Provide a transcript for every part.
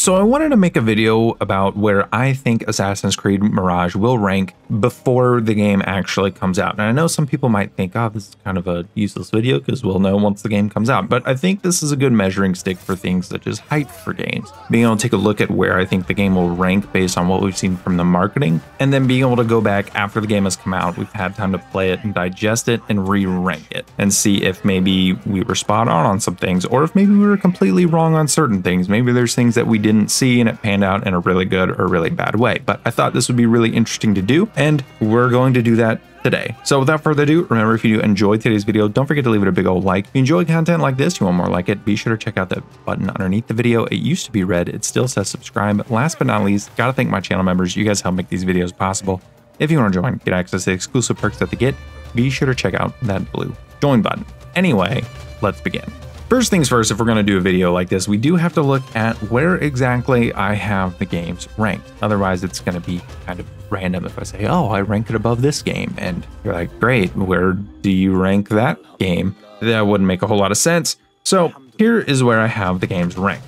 So I wanted to make a video about where I think Assassin's Creed Mirage will rank before the game actually comes out. And I know some people might think, oh, this is kind of a useless video because we'll know once the game comes out. But I think this is a good measuring stick for things such as hype for games. Being able to take a look at where I think the game will rank based on what we've seen from the marketing, and then being able to go back after the game has come out, we've had time to play it and digest it and re-rank it and see if maybe we were spot on some things, or if maybe we were completely wrong on certain things. Maybe there's things that we didn't see and it panned out in a really good or really bad way. But I thought this would be really interesting to do, and we're going to do that today. So without further ado, remember, if you do enjoy today's video, don't forget to leave it a big old like. If you enjoy content like this, you want more like it, be sure to check out that button underneath the video. It used to be red, it still says subscribe. Last but not least, gotta thank my channel members. You guys help make these videos possible. If you want to join, get access to the exclusive perks that they get, be sure to check out that blue join button. Anyway, let's begin. First things first, if we're going to do a video like this, we do have to look at where exactly I have the games ranked. Otherwise, it's going to be kind of random if I say, oh, I rank it above this game. And you're like, great, where do you rank that game? That wouldn't make a whole lot of sense. So here is where I have the games ranked.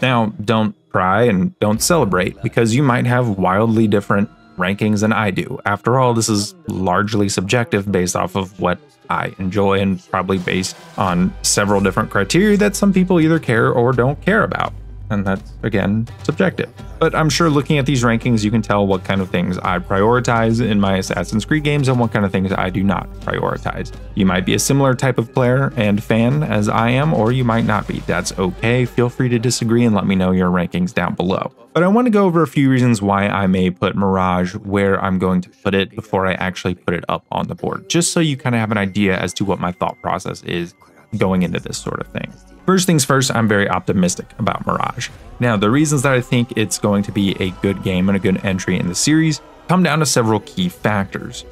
Now, don't cry and don't celebrate, because you might have wildly different rankings than I do. After all, this is largely subjective based off of what I enjoy, and probably based on several different criteria that some people either care or don't care about. And that's, again, subjective. But I'm sure looking at these rankings, you can tell what kind of things I prioritize in my Assassin's Creed games and what kind of things I do not prioritize. You might be a similar type of player and fan as I am, or you might not be. That's okay. Feel free to disagree and let me know your rankings down below. But I want to go over a few reasons why I may put Mirage where I'm going to put it before I actually put it up on the board, just so you kind of have an idea as to what my thought process is going into this sort of thing. First things first, I'm very optimistic about Mirage. Now, the reasons that I think it's going to be a good game and a good entry in the series come down to several key factors.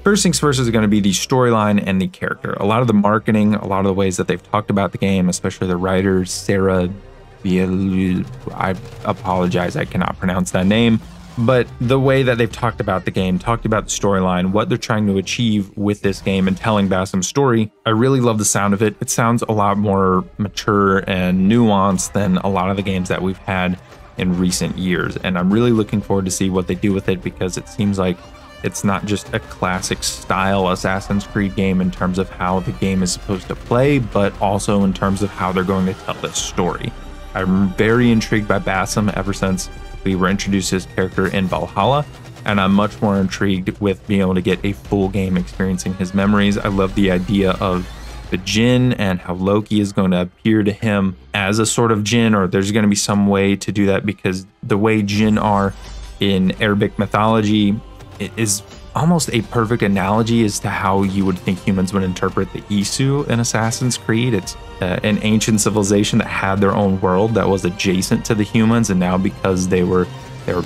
First things first is going to be the storyline and the character. A lot of the marketing, a lot of the ways that they've talked about the game, especially the writer, Sarah, I apologize, I cannot pronounce that name. But the way that they've talked about the game, talked about the storyline, what they're trying to achieve with this game and telling Bassam's story, I really love the sound of it. It sounds a lot more mature and nuanced than a lot of the games that we've had in recent years. And I'm really looking forward to see what they do with it, because it seems like it's not just a classic style Assassin's Creed game in terms of how the game is supposed to play, but also in terms of how they're going to tell this story. I'm very intrigued by Bassam ever since we were introduced to his character in Valhalla, and I'm much more intrigued with being able to get a full game experiencing his memories. I love the idea of the Jinn and how Loki is going to appear to him as a sort of Jinn, or there's going to be some way to do that, because the way Jinn are in Arabic mythology is almost a perfect analogy as to how you would think humans would interpret the Isu in Assassin's Creed. It's an ancient civilization that had their own world that was adjacent to the humans, and now because they were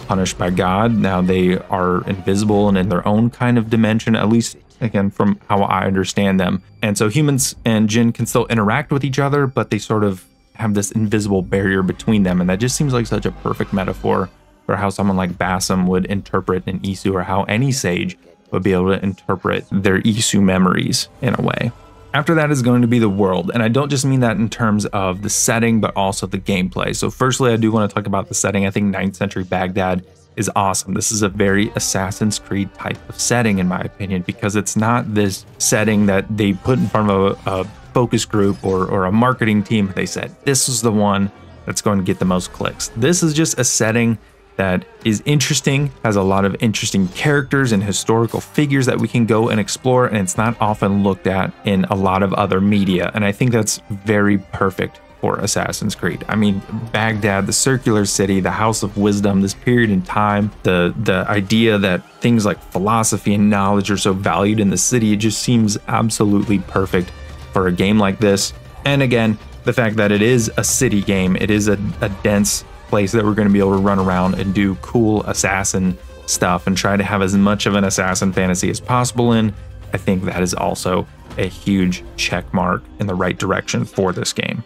punished by God, now they are invisible and in their own kind of dimension, at least again from how I understand them. And so humans and Jinn can still interact with each other, but they sort of have this invisible barrier between them, and that just seems like such a perfect metaphor for how someone like Bassam would interpret an Isu, or how any sage would be able to interpret their Isu memories in a way. After that is going to be the world, and I don't just mean that in terms of the setting, but also the gameplay. So firstly, I do want to talk about the setting. I think 9th century Baghdad is awesome. This is a very Assassin's Creed type of setting, in my opinion, because it's not this setting that they put in front of a focus group or a marketing team. They said, this is the one that's going to get the most clicks. This is just a setting that is interesting, has a lot of interesting characters and historical figures that we can go and explore, and it's not often looked at in a lot of other media. And I think that's very perfect for Assassin's Creed. I mean, Baghdad, the circular city, the House of Wisdom, this period in time, the idea that things like philosophy and knowledge are so valued in the city, it just seems absolutely perfect for a game like this. And again, the fact that it is a city game, it is a dense place that we're going to be able to run around and do cool assassin stuff and try to have as much of an assassin fantasy as possible in. I think that is also a huge check mark in the right direction for this game.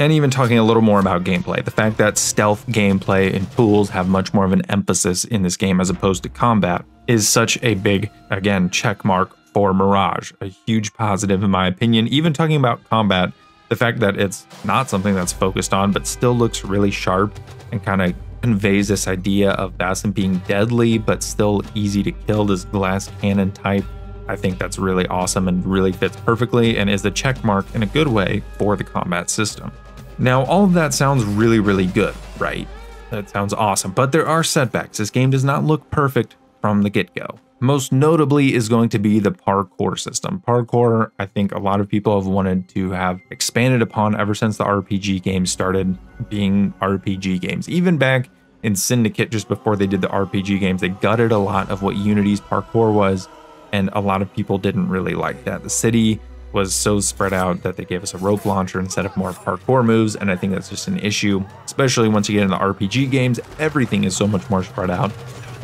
And even talking a little more about gameplay, the fact that stealth gameplay and tools have much more of an emphasis in this game as opposed to combat is such a big, again, check mark for Mirage. A huge positive in my opinion. Even talking about combat, the fact that it's not something that's focused on but still looks really sharp and kind of conveys this idea of Basim being deadly but still easy to kill, this glass cannon type. I think that's really awesome and really fits perfectly and is the check mark in a good way for the combat system. Now, all of that sounds really good, right? That sounds awesome, but there are setbacks. This game does not look perfect from the get-go. Most notably is going to be the parkour system. Parkour, I think a lot of people have wanted to have expanded upon ever since the RPG games started being RPG games. Even back in Syndicate, just before they did the RPG games, they gutted a lot of what Unity's parkour was, and a lot of people didn't really like that. The city was so spread out that they gave us a rope launcher instead of more parkour moves, and I think that's just an issue, especially once you get into RPG games. Everything is so much more spread out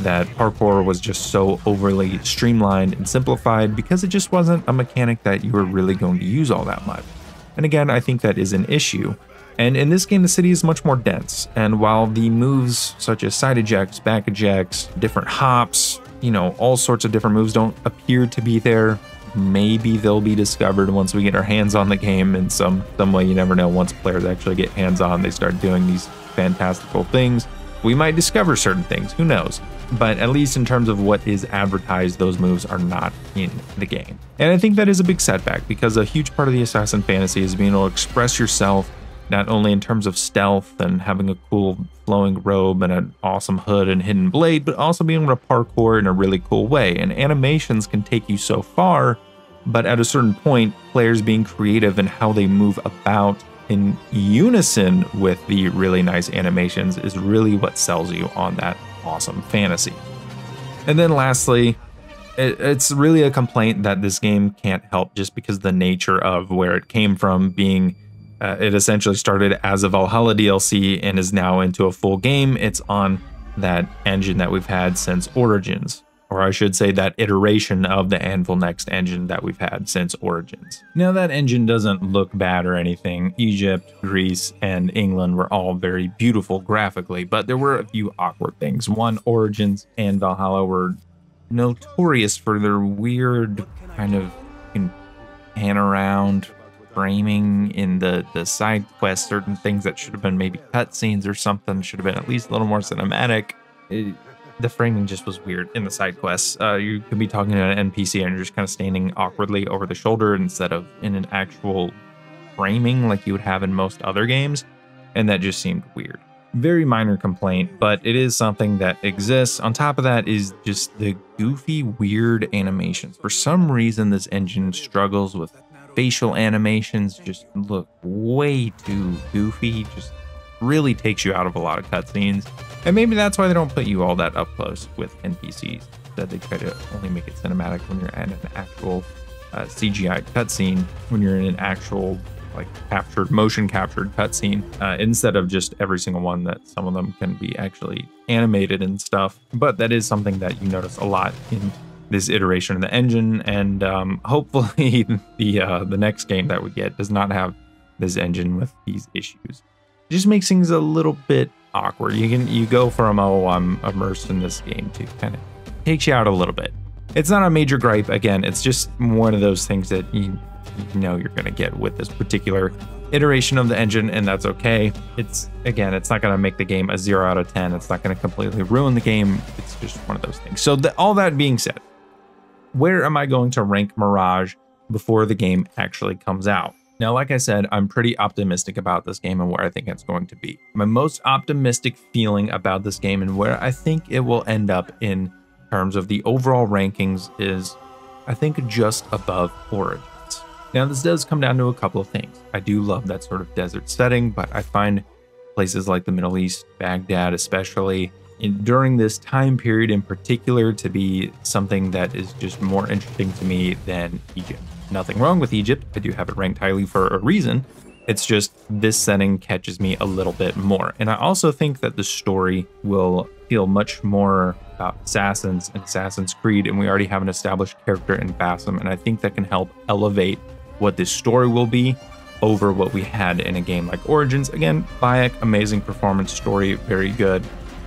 that parkour was just so overly streamlined and simplified because it just wasn't a mechanic that you were really going to use all that much. And again, I think that is an issue. And in this game, the city is much more dense, and while the moves such as side ejects, back ejects, different hops, you know, all sorts of different moves don't appear to be there, maybe they'll be discovered once we get our hands on the game in some way. You never know. Once players actually get hands on, they start doing these fantastical things. We might discover certain things, who knows? But at least in terms of what is advertised, those moves are not in the game. And I think that is a big setback because a huge part of the assassin fantasy is being able to express yourself, not only in terms of stealth and having a cool flowing robe and an awesome hood and hidden blade, but also being able to parkour in a really cool way. And animations can take you so far, but at a certain point, players being creative in how they move about in unison with the really nice animations is really what sells you on that awesome fantasy. And then lastly, it's really a complaint that this game can't help just because of the nature of where it came from, being it essentially started as a Valhalla DLC and is now into a full game. It's on that engine that we've had since Origins, or I should say that iteration of the Anvil Next engine that we've had since Origins. Now, that engine doesn't look bad or anything. Egypt, Greece, and England were all very beautiful graphically, but there were a few awkward things. One, Origins and Valhalla were notorious for their weird kind of pan around framing in the side quests. Certain things that should have been maybe cutscenes or something should have been at least a little more cinematic. The framing just was weird in the side quests. You could be talking to an NPC and you're just kind of standing awkwardly over the shoulder instead of in an actual framing like you would have in most other games, and that just seemed weird. Very minor complaint, but it is something that exists. On top of that is just the goofy, weird animations. For some reason, this engine struggles with facial animations, just look way too goofy, just really takes you out of a lot of cutscenes. And maybe that's why they don't put you all that up close with NPCs, that they try to only make it cinematic when you're at an actual CGI cutscene, when you're in an actual like motion captured cutscene, instead of just every single one that some of them can be actually animated and stuff. But that is something that you notice a lot in this iteration of the engine, and hopefully the next game that we get does not have this engine with these issues. It just makes things a little bit awkward. You go from, oh, I'm immersed in this game, to kind of takes you out a little bit. It's not a major gripe. Again, it's just one of those things that you know you're going to get with this particular iteration of the engine, and that's okay. It's not going to make the game a 0 out of 10. It's not going to completely ruin the game. It's just one of those things. So all that being said, where am I going to rank Mirage before the game actually comes out? Now, like I said, I'm pretty optimistic about this game and where I think it's going to be. My most optimistic feeling about this game and where I think it will end up in terms of the overall rankings is, I think, just above Origins. Now, this does come down to a couple of things. I do love that sort of desert setting, but I find places like the Middle East, Baghdad especially, during this time period in particular, to be something that is just more interesting to me than Egypt. Nothing wrong with Egypt. I do have it ranked highly for a reason. It's just this setting catches me a little bit more. And I also think that the story will feel much more about Assassins and Assassin's Creed, and we already have an established character in Basim, and I think that can help elevate what this story will be over what we had in a game like Origins. Again, Bayek, amazing performance, story, very good.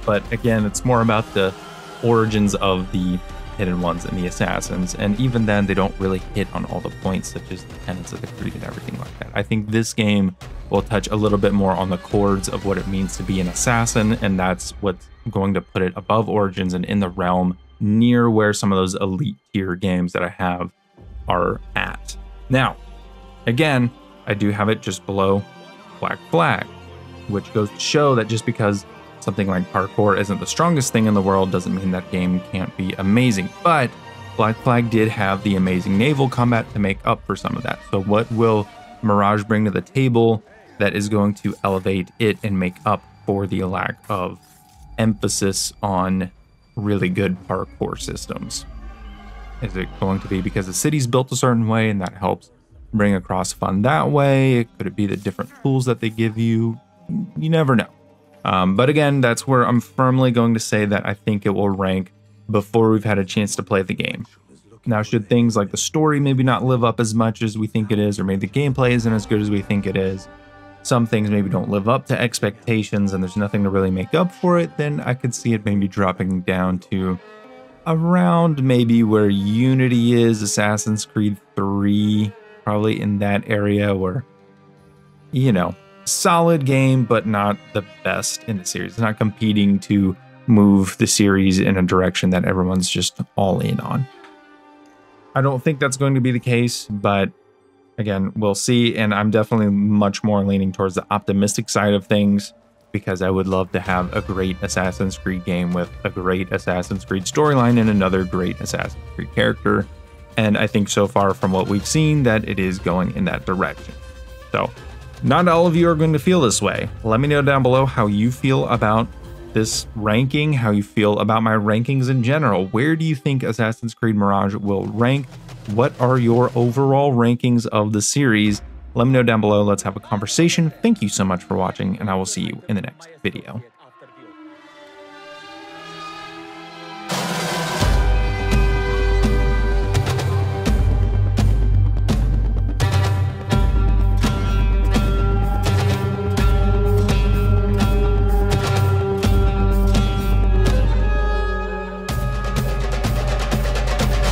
But again, it's more about the origins of the hidden ones in the Assassins, and even then they don't really hit on all the points, such as the tenets of the creed and everything like that. I think this game will touch a little bit more on the chords of what it means to be an assassin, and that's what's going to put it above Origins and in the realm near where some of those elite tier games that I have are at. Now, again, I do have it just below Black Flag, which goes to show that just because something like parkour isn't the strongest thing in the world doesn't mean that game can't be amazing. But Black Flag did have the amazing naval combat to make up for some of that. So what will Mirage bring to the table that is going to elevate it and make up for the lack of emphasis on really good parkour systems? Is it going to be because the city's built a certain way and that helps bring across fun that way? Could it be the different tools that they give you? You never know. But again, that's where I'm firmly going to say that I think it will rank before we've had a chance to play the game. Now, should things like the story maybe not live up as much as we think it is, or maybe the gameplay isn't as good as we think it is, some things maybe don't live up to expectations and there's nothing to really make up for it, then I could see it maybe dropping down to around maybe where Unity is, Assassin's Creed 3, probably in that area where, you know, solid game, but not the best in the series. It's not competing to move the series in a direction that everyone's just all in on. I don't think that's going to be the case, but again, we'll see. And I'm definitely much more leaning towards the optimistic side of things, because I would love to have a great Assassin's Creed game with a great Assassin's Creed storyline and another great Assassin's Creed character. And I think so far from what we've seen that it is going in that direction. So not all of you are going to feel this way. Let me know down below how you feel about this ranking, how you feel about my rankings in general. Where do you think Assassin's Creed Mirage will rank? What are your overall rankings of the series? Let me know down below. Let's have a conversation. Thank you so much for watching, and I will see you in the next video.